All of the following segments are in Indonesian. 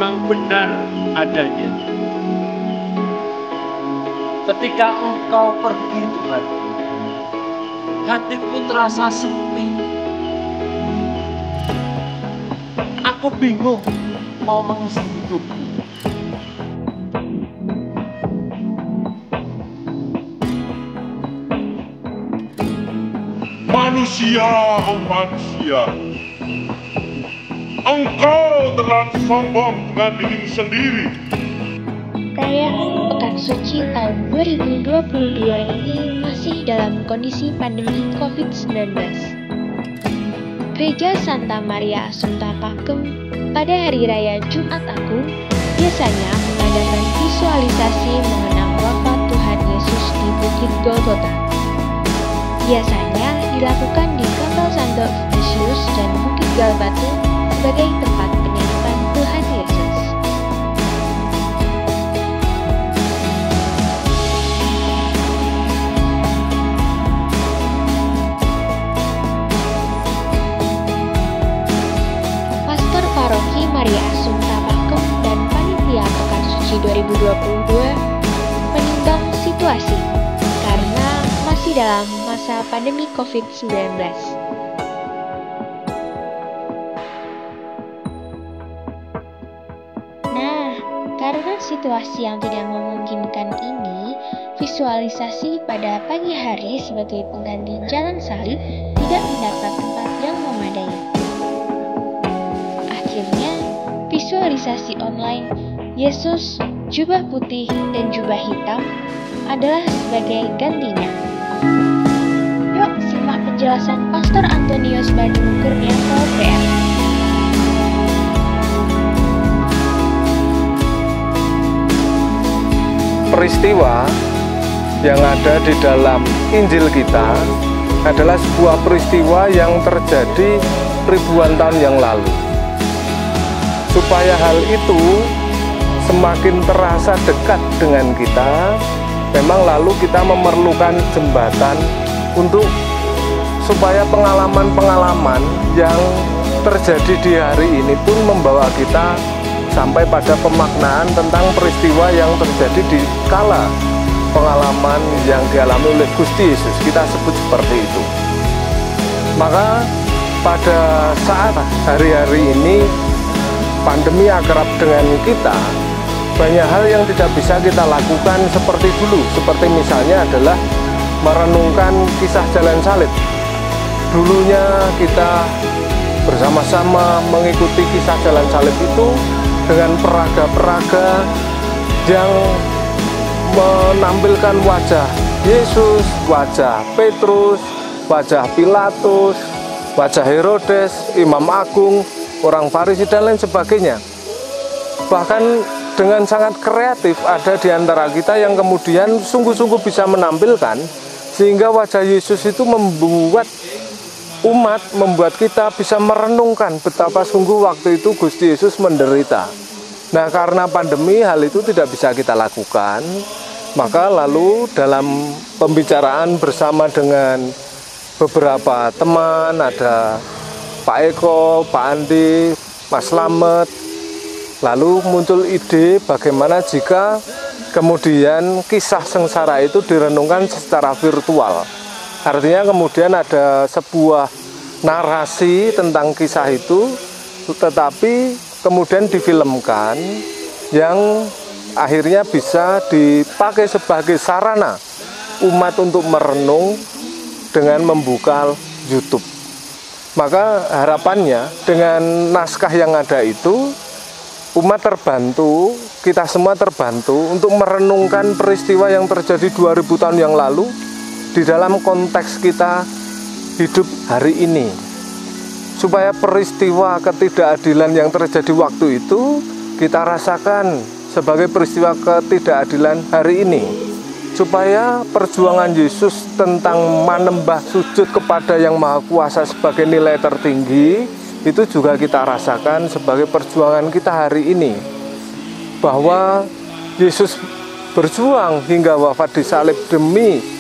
memang benar adanya. Ketika Engkau pergi Tuhan, hatiku terasa sepi. Aku bingung mau mengisi hidupku. Manusia, oh manusia, engkau terlalu sombong dengan diri sendiri. Perayaan Pekan Suci tahun 2022 ini masih dalam kondisi pandemi COVID-19. Gereja Santa Maria Assunta Pakem pada Hari Raya Jumat Agung biasanya mengadakan visualisasi mengenang wafat Tuhan Yesus di Bukit Golgota. Biasanya dilakukan di Kapel Santo Ignatius dan Bukit Galbatu sebagai tempat penyaliban Tuhan Yesus. Pastor Paroki Maria Assunta Pakem dan Panitia Pekan Suci 2022 menimbang situasi karena masih dalam masa pandemi COVID-19. Nah, karena situasi yang tidak memungkinkan ini, visualisasi pada pagi hari sebagai pengganti jalan salib tidak mendapat tempat yang memadai. Akhirnya, visualisasi online Yesus, jubah putih dan jubah hitam adalah sebagai gantinya. Yuk simak penjelasan Pastor Antonius Bandung Kurniawan PR. Peristiwa yang ada di dalam Injil kita adalah sebuah peristiwa yang terjadi ribuan tahun yang lalu. Supaya hal itu semakin terasa dekat dengan kita, memang lalu kita memerlukan jembatan untuk supaya pengalaman-pengalaman yang terjadi di hari ini pun membawa kita sampai pada pemaknaan tentang peristiwa yang terjadi di kala pengalaman yang dialami oleh Gusti Yesus. Kita sebut seperti itu. Maka pada saat hari-hari ini pandemi akrab dengan kita, banyak hal yang tidak bisa kita lakukan seperti dulu. Seperti misalnya adalah merenungkan kisah jalan salib. Dulunya kita bersama-sama mengikuti kisah jalan salib itu dengan peraga-peraga yang menampilkan wajah Yesus, wajah Petrus, wajah Pilatus, wajah Herodes, Imam Agung, orang Farisi dan lain sebagainya. Bahkan dengan sangat kreatif ada di antara kita yang kemudian sungguh-sungguh bisa menampilkan sehingga wajah Yesus itu membuat umat, membuat kita bisa merenungkan betapa sungguh waktu itu Gusti Yesus menderita. Nah, karena pandemi hal itu tidak bisa kita lakukan, maka lalu dalam pembicaraan bersama dengan beberapa teman, ada Pak Eko, Pak Andi, Mas Slamet, lalu muncul ide bagaimana jika kemudian kisah sengsara itu direnungkan secara virtual. Artinya kemudian ada sebuah narasi tentang kisah itu, tetapi kemudian difilmkan yang akhirnya bisa dipakai sebagai sarana umat untuk merenung dengan membuka YouTube. Maka harapannya dengan naskah yang ada itu, umat terbantu, kita semua terbantu untuk merenungkan peristiwa yang terjadi 2000 tahun yang lalu di dalam konteks kita hidup hari ini. Supaya peristiwa ketidakadilan yang terjadi waktu itu kita rasakan sebagai peristiwa ketidakadilan hari ini. Supaya perjuangan Yesus tentang menembah sujud kepada Yang Maha Kuasa sebagai nilai tertinggi itu juga kita rasakan sebagai perjuangan kita hari ini. Bahwa Yesus berjuang hingga wafat di salib demi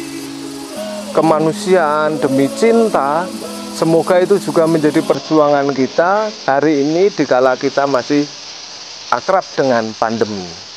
kemanusiaan, demi cinta. Semoga itu juga menjadi perjuangan kita hari ini dikala kita masih akrab dengan pandemi.